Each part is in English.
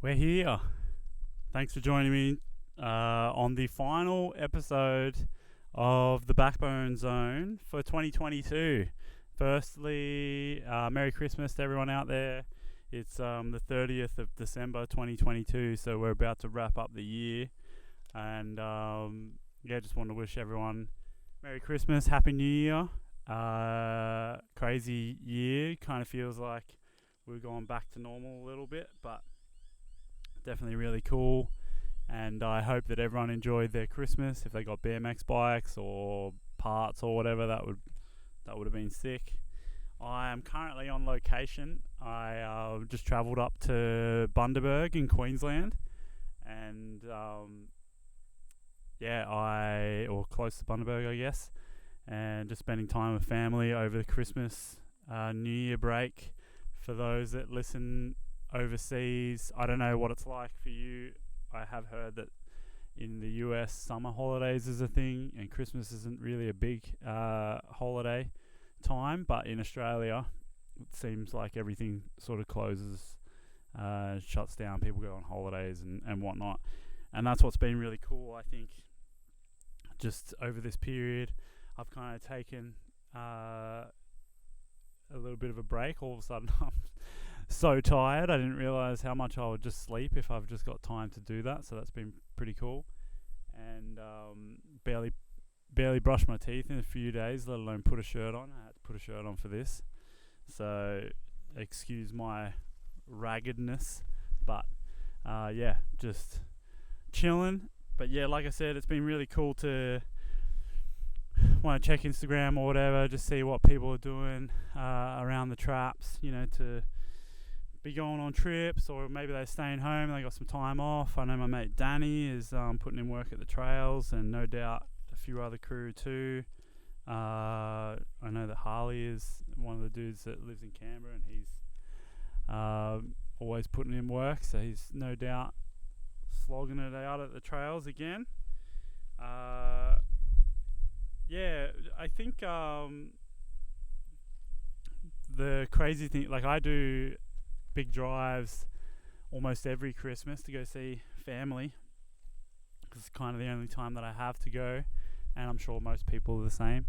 We're here. Thanks for joining me on the final episode of the Back Bone Zone for 2022. Firstly, Merry Christmas to everyone out there. It's the 30th of December 2022, so we're about to wrap up the year. And just want to wish everyone Merry Christmas, Happy New Year. Crazy year. Kind of feels like we're going back to normal a little bit, but definitely really cool. And I hope that everyone enjoyed their Christmas. If they got BMX bikes or parts or whatever, that would have been sick. I am currently on location. I just travelled up to Bundaberg in Queensland, and or close to Bundaberg, I guess, and just spending time with family over the Christmas, New Year break. For those that listen overseas, I don't know what it's like for you. I have heard that in the US, summer holidays is a thing, and Christmas isn't really a big holiday time. But in Australia, it seems like everything sort of closes, shuts down. People go on holidays and whatnot, and that's what's been really cool. I think just over this period, I've kind of taken a little bit of a break. All of a sudden, I'm so tired. I didn't realise how much I would just sleep if I've just got time to do that. So that's been pretty cool. And barely brushed my teeth in a few days, let alone put a shirt on. I had to put a shirt on for this. So excuse my raggedness. But just chilling. But yeah, like I said, it's been really cool to want to check Instagram or whatever, just see what people are doing around the traps, to be going on trips, or maybe they're staying home and they got some time off. I know my mate Danny is putting in work at the trails, and no doubt a few other crew too. I know that Harley is one of the dudes that lives in Canberra, and he's always putting in work, so he's no doubt slogging it out at the trails again. I think the crazy thing, like I do big drives almost every Christmas to go see family, because it's kind of the only time that I have to go, and I'm sure most people are the same.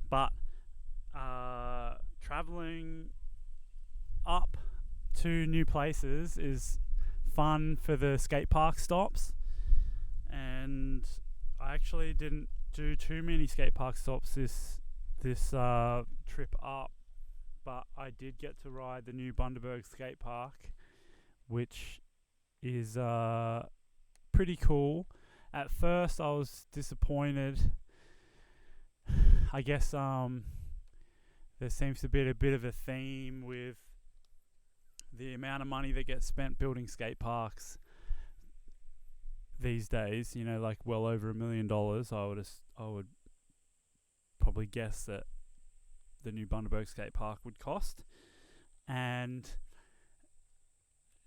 But traveling up to new places is fun for the skate park stops, and I actually didn't do too many skate park stops this trip up, but I did get to ride the new Bundaberg skate park, which is pretty cool. At first I was disappointed. I guess there seems to be a bit of a theme with the amount of money that gets spent building skate parks these days, like well over $1 million. I would probably guess that the new Bundaberg skate park would cost. And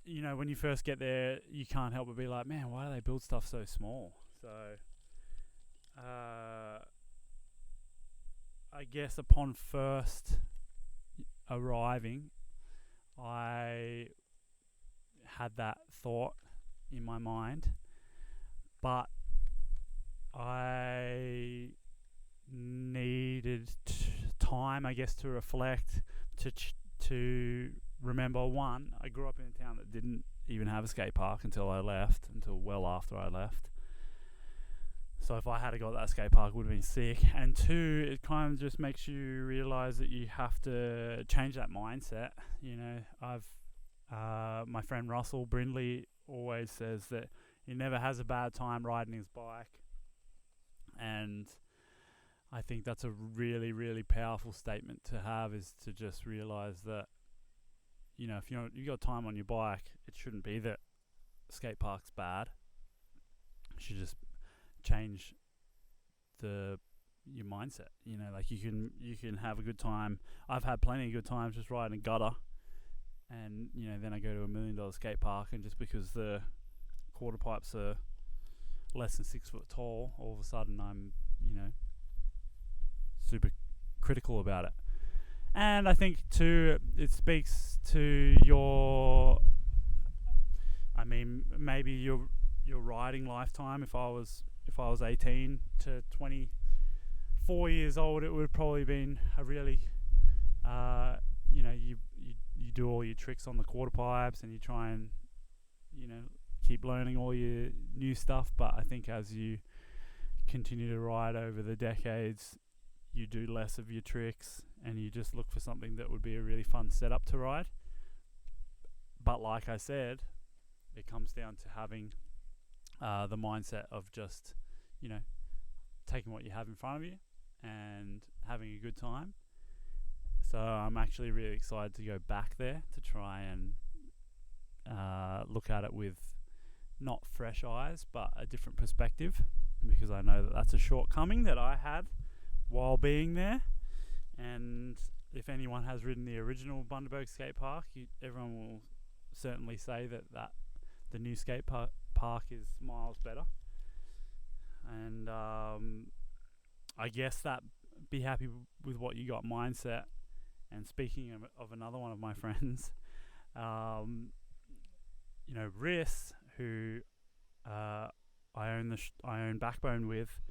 when you first get there, you can't help but be like, man, why do they build stuff so small? So I guess upon first arriving, I had that thought in my mind, but I needed time, I guess, to reflect, to remember. One, I grew up in a town that didn't even have a skate park until well after I left. So if I had got that skate park, it would have been sick. And two, it kind of just makes you realise that you have to change that mindset. My friend Russell Brindley always says that he never has a bad time riding his bike, and I think that's a really, really powerful statement to have, is to just realise that, if you got time on your bike, it shouldn't be that skate park's bad. You should just change your mindset. Like you can have a good time. I've had plenty of good times just riding a gutter, and then I go to $1 million skate park, and just because the quarter pipes are less than 6 foot tall, all of a sudden I'm super critical about it. And I think too, it speaks to your mean, maybe your riding lifetime, if I was 18 to 24 years old, it would have probably been a really, you do all your tricks on the quarter pipes and you try and, keep learning all your new stuff. But I think as you continue to ride over the decades, you do less of your tricks and you just look for something that would be a really fun setup to ride. But like I said, it comes down to having the mindset of just, taking what you have in front of you and having a good time. So I'm actually really excited to go back there to try and look at it with not fresh eyes, but a different perspective, because I know that that's a shortcoming that I had while being there. And if anyone has ridden the original Bundaberg skate park, everyone will certainly say that the new skate park is miles better. And I guess that be happy with what you got mindset. And speaking of another one of my friends, Riss, who I own Back Bone with,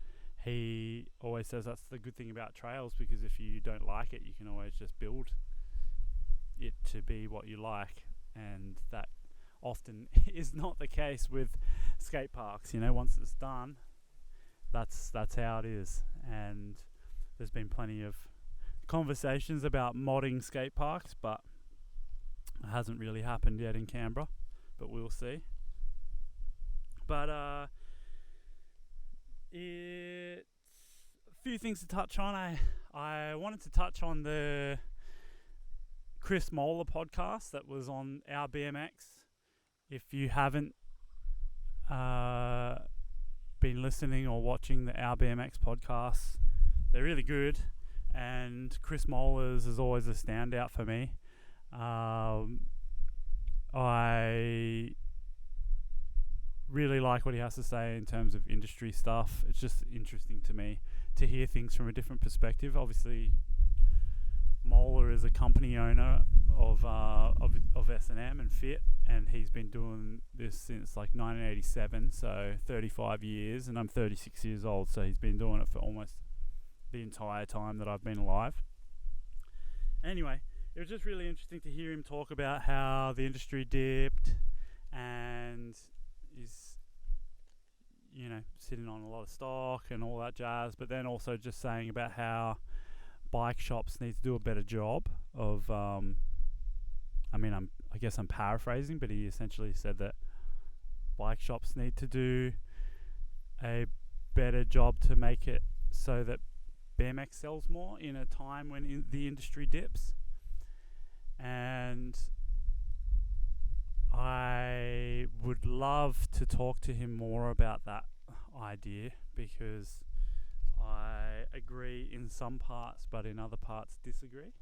he always says that's the good thing about trails, because if you don't like it, you can always just build it to be what you like, and that often is not the case with skate parks. Once it's done, that's how it is. And there's been plenty of conversations about modding skate parks, but it hasn't really happened yet in Canberra, but we'll see. But it's a few things to touch on. I wanted to touch on the Chris Moeller podcast that was on Our BMX. If you haven't been listening or watching the Our BMX podcasts, they're really good, and Chris Moeller's is always a standout for me. I really like what he has to say in terms of industry stuff. It's just interesting to me to hear things from a different perspective. Obviously, Moeller is a company owner of S&M and Fit, and he's been doing this since like 1987, so 35 years, and I'm 36 years old, so he's been doing it for almost the entire time that I've been alive. Anyway, it was just really interesting to hear him talk about how the industry dipped and is, sitting on a lot of stock and all that jazz, but then also just saying about how bike shops need to do a better job of, I guess I'm paraphrasing, but he essentially said that bike shops need to do a better job to make it so that BMX sells more in a time when the industry dips. And I would love to talk to him more about that idea, because I agree in some parts, but in other parts disagree.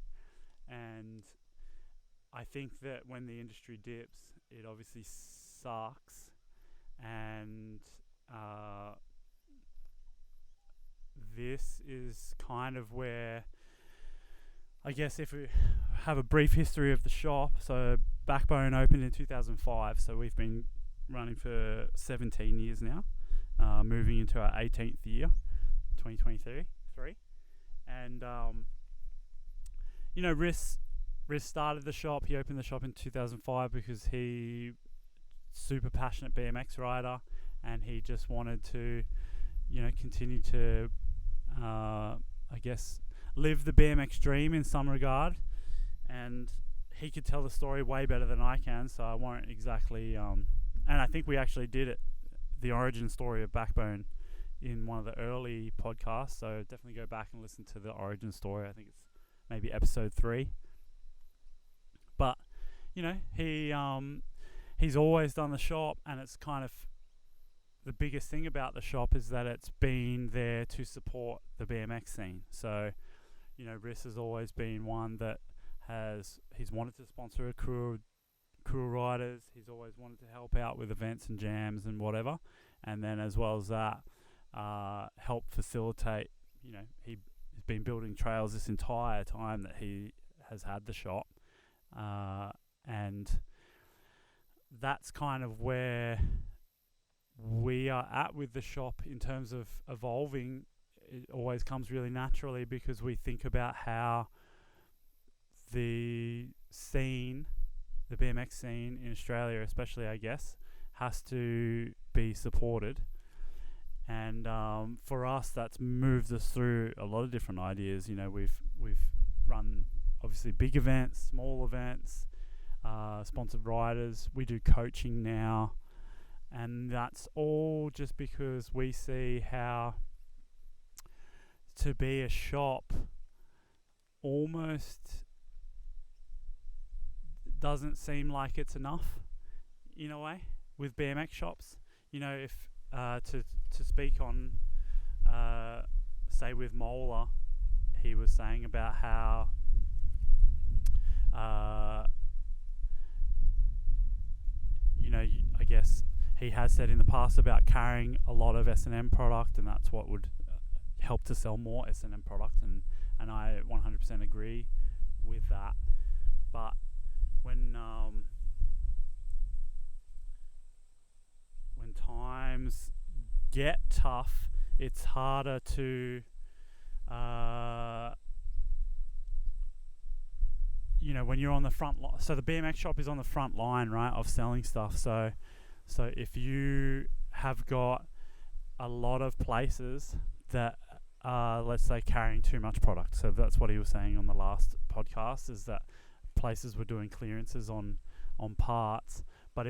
And I think that when the industry dips, it obviously sucks. And this is kind of where, I guess, if we have a brief history of the shop, so Backbone opened in 2005, so we've been running for 17 years now, moving into our 18th year, 2023. And Riss started the shop. He opened the shop in 2005 because he super passionate BMX rider, and he just wanted to continue to I guess live the BMX dream in some regard. And he could tell the story way better than I can, so I won't exactly and I think we actually did it, the origin story of Backbone, in one of the early podcasts, so definitely go back and listen to the origin story. I think it's maybe episode 3. But he's always done the shop, and it's kind of the biggest thing about the shop is that it's been there to support the BMX scene. So Riss has always been one that he's wanted to sponsor a crew of riders. He's always wanted to help out with events and jams and whatever, and then as well as that, help facilitate. He's been building trails this entire time that he has had the shop, and that's kind of where we are at with the shop in terms of evolving. It always comes really naturally because we think about how the scene, the BMX scene in Australia especially, I guess, has to be supported. And for us, that's moved us through a lot of different ideas. We've run obviously big events, small events, sponsored riders. We do coaching now, and that's all just because we see how to be a shop almost doesn't seem like it's enough in a way with BMX shops. If to speak on say with Moeller, he was saying about how I guess he has said in the past about carrying a lot of S&M product, and that's what would help to sell more S&M product, and I 100% agree with that. But when times get tough, it's harder to when you're on the front line. So the BMX shop is on the front line, right, of selling stuff. So if you have got a lot of places that are, let's say, carrying too much product. So that's what he was saying on the last podcast, is that places were doing clearances on parts. But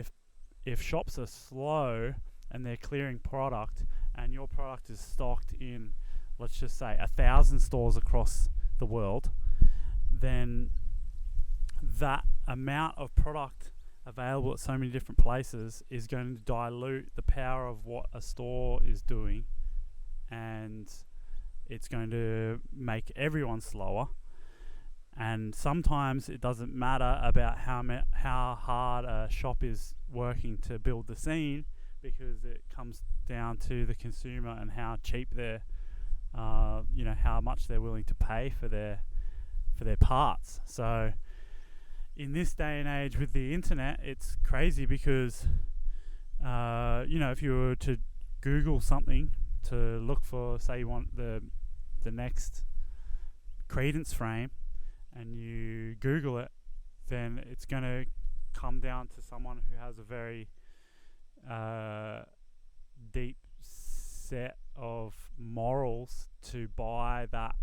if shops are slow and they're clearing product, and your product is stocked in, let's just say, 1,000 stores across the world, then that amount of product available at so many different places is going to dilute the power of what a store is doing, and it's going to make everyone slower. And sometimes it doesn't matter about how hard a shop is working to build the scene, because it comes down to the consumer and how cheap they're, how much they're willing to pay for their parts. So in this day and age with the internet, it's crazy because, if you were to Google something to look for, say you want the next credence frame, and you Google it, then it's going to come down to someone who has a very deep set of morals to buy that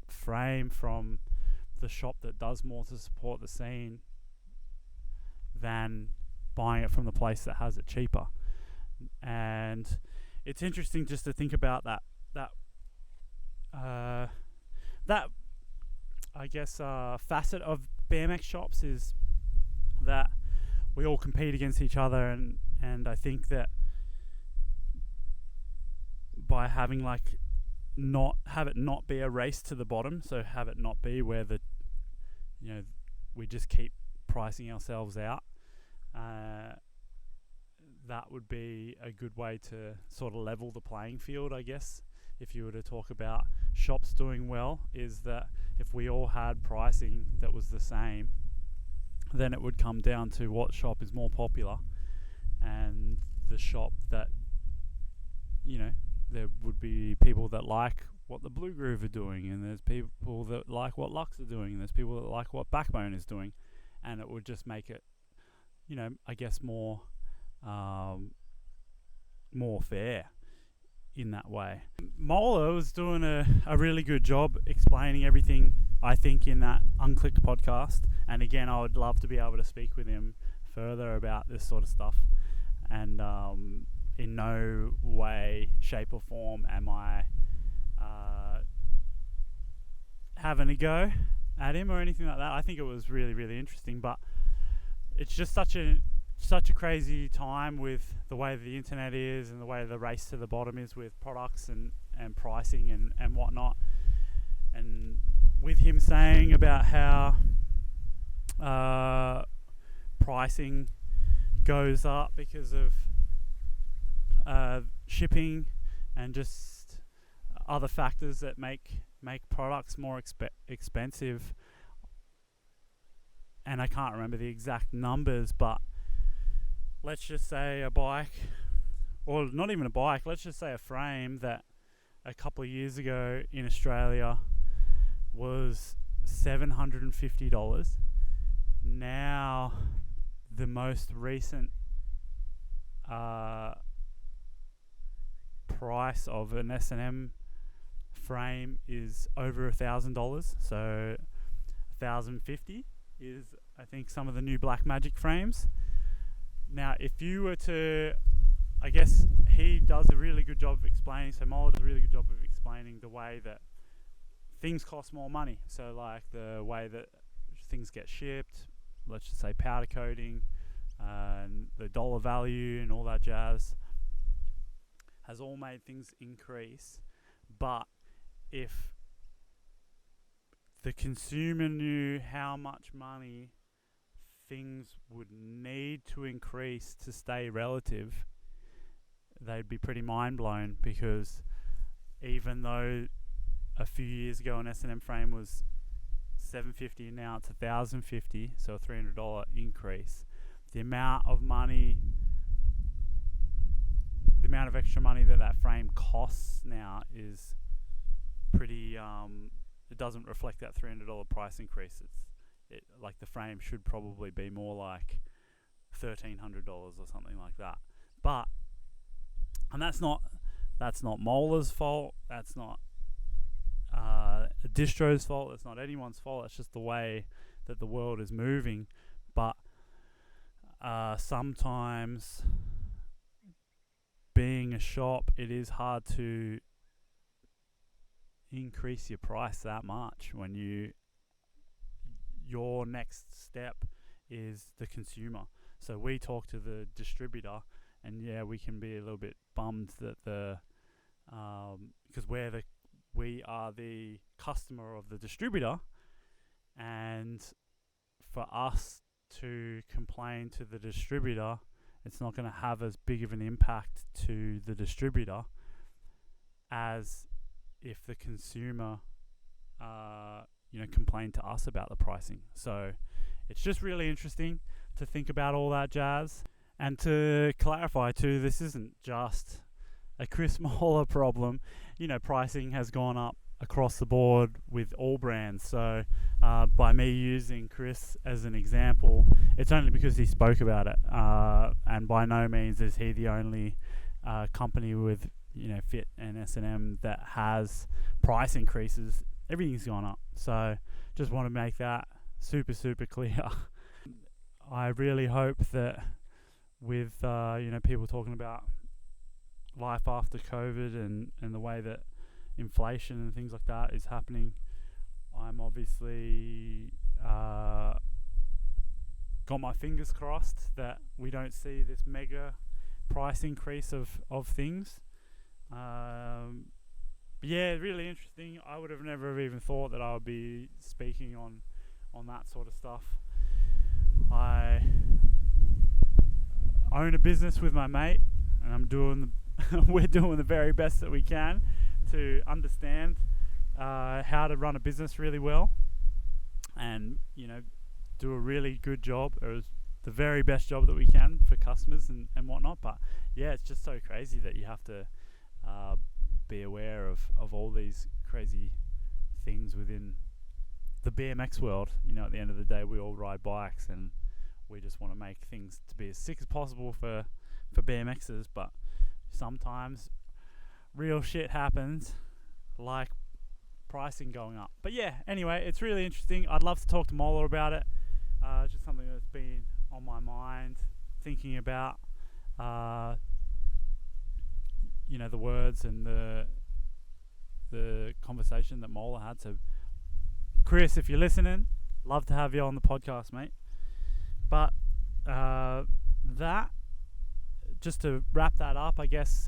frame from the shop that does more to support the scene than buying it from the place that has it cheaper. And it's interesting just to think about that I guess facet of BMX shops, is that we all compete against each other, and I think that by having have it not be a race to the bottom, so have it not be where we just keep pricing ourselves out, that would be a good way to sort of level the playing field, I guess. If you were to talk about shops doing well, is that if we all had pricing that was the same, then it would come down to what shop is more popular, and the shop that, there would be people that like what the Blue Groove are doing, and there's people that like what Lux are doing, and there's people that like what Back Bone is doing, and it would just make it, I guess more fair in that way. Moeller was doing a really good job explaining everything, I think, in that Unclicked podcast, and again, I would love to be able to speak with him further about this sort of stuff. And in no way, shape or form am I having a go at him or anything like that. I think it was really, really interesting, but it's just such a crazy time with the way the internet is, and the way the race to the bottom is with products and pricing and whatnot. And with him saying about how pricing goes up because of shipping and just other factors that make products more expensive, and I can't remember the exact numbers, but let's just say a bike, or not even a bike, let's just say a frame that a couple of years ago in Australia was $750. Now the most recent price of an S&M frame is over $1,000. So $1,050 is, I think, some of the new Black Magic frames. Now, if you were to, I guess he does a really good job of explaining, so Moeller does a really good job of explaining the way that things cost more money. So like the way that things get shipped, let's just say powder coating, and the dollar value and all that jazz has all made things increase. But if the consumer knew how much money things would need to increase to stay relative, they'd be pretty mind blown, because even though a few years ago an S&M frame was $750 and now it's $1,050, so a $300 increase, the amount of extra money that frame costs now is pretty, it doesn't reflect that $300 price increase. Like the frame should probably be more like $1,300 or something like that. But, and that's not Moeller's fault, that's not distro's fault, that's not anyone's fault, it's just the way that the world is moving. But sometimes being a shop, it is hard to increase your price that much when your next step is the consumer. So we talk to the distributor, and yeah, we can be a little bit bummed that because we are the customer of the distributor, and for us to complain to the distributor, it's not going to have as big of an impact to the distributor as if the consumer complained to us about the pricing. So it's just really interesting to think about all that jazz. And to clarify too, this isn't just a Chris Moeller problem. Pricing has gone up across the board with all brands. So by me using Chris as an example, it's only because he spoke about it, and by no means is he the only company with Fit and S&M that has price increases. Everything's gone up. So just want to make that super clear. I really hope that with people talking about life after COVID and the way that inflation and things like that is happening, I'm obviously got my fingers crossed that we don't see this mega price increase of things. But yeah, really interesting. I would have never even thought that I would be speaking on that sort of stuff. I own a business with my mate, and we're doing the very best that we can to understand how to run a business really well, and do a really good job, or the very best job that we can for customers and whatnot. But yeah, it's just so crazy that you have to be aware of all these crazy things within the BMX world. At the end of the day, we all ride bikes, and we just want to make things to be as sick as possible for BMXers. But sometimes real shit happens, like pricing going up. But yeah, anyway, it's really interesting. I'd love to talk to Moeller about it. Just something that's been on my mind, thinking about the words and the conversation that Moeller had. So Chris, if you're listening, love to have you on the podcast, mate. But that, just to wrap that up, I guess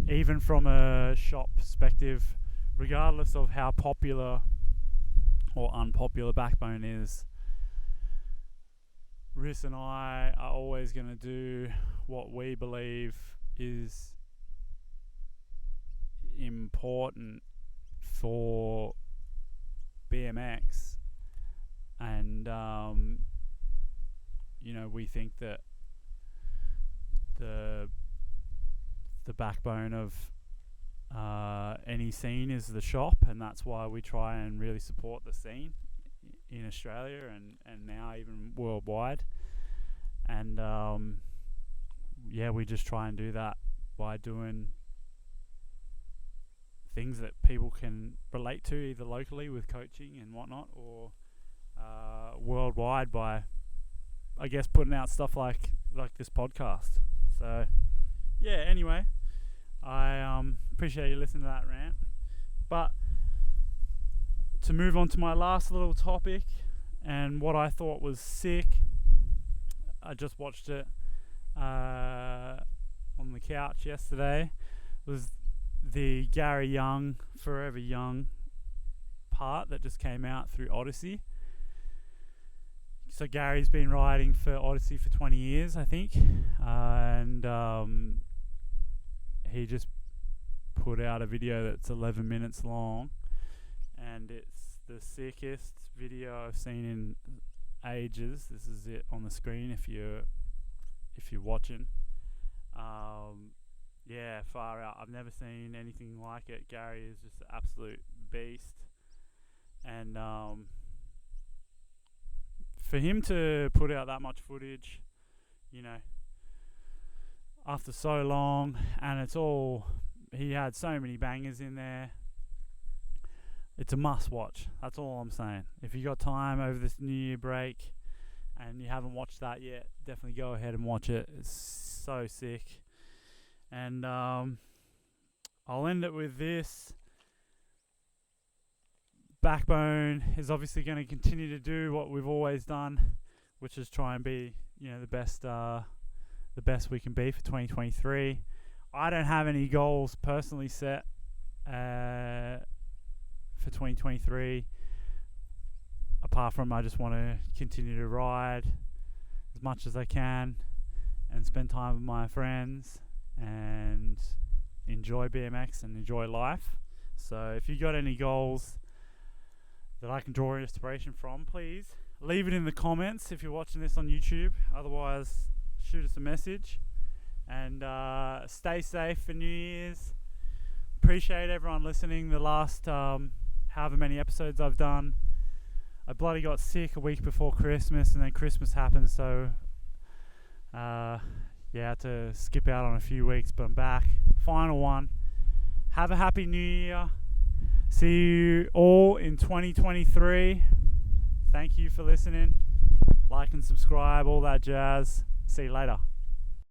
even from a shop perspective, regardless of how popular or unpopular Backbone is, Riss and I are always going to do what we believe is important for BMX, and we think that the backbone of any scene is the shop, and that's why we try and really support the scene in Australia and now even worldwide. And we just try and do that by doing things that people can relate to, either locally with coaching and whatnot, or worldwide by, I guess, putting out stuff like this podcast. So anyway, I appreciate you listening to that rant. But to move on to my last little topic, and what I thought was sick, I just watched it on the couch yesterday, was the Gary Young, Forever Young part that just came out through Odyssey. So Gary's been riding for Odyssey for 20 years, I think, and he just put out a video that's 11 minutes long, and it's the sickest video I've seen in ages. This is it on the screen if you're watching. Far out. I've never seen anything like it. Gary is just an absolute beast, and for him to put out that much footage, after so long, and he had so many bangers in there. It's a must watch. That's all I'm saying. If you got time over this New Year break and you haven't watched that yet, definitely go ahead and watch it. It's so sick. And I'll end it with this. Backbone is obviously going to continue to do what we've always done, which is try and be, the best we can be for 2023. I don't have any goals personally set for 2023, apart from I just want to continue to ride as much as I can and spend time with my friends and enjoy BMX and enjoy life. So if you got any goals that I can draw inspiration from, please leave it in the comments if you're watching this on YouTube. Otherwise, shoot us a message. And stay safe for New Year's. Appreciate everyone listening. The last however many episodes I've done, I bloody got sick a week before Christmas, and then Christmas happened, so I had to skip out on a few weeks, but I'm back. Final one. Have a happy New Year. See you all in 2023. Thank you for listening. Like and subscribe, all that jazz. See you later.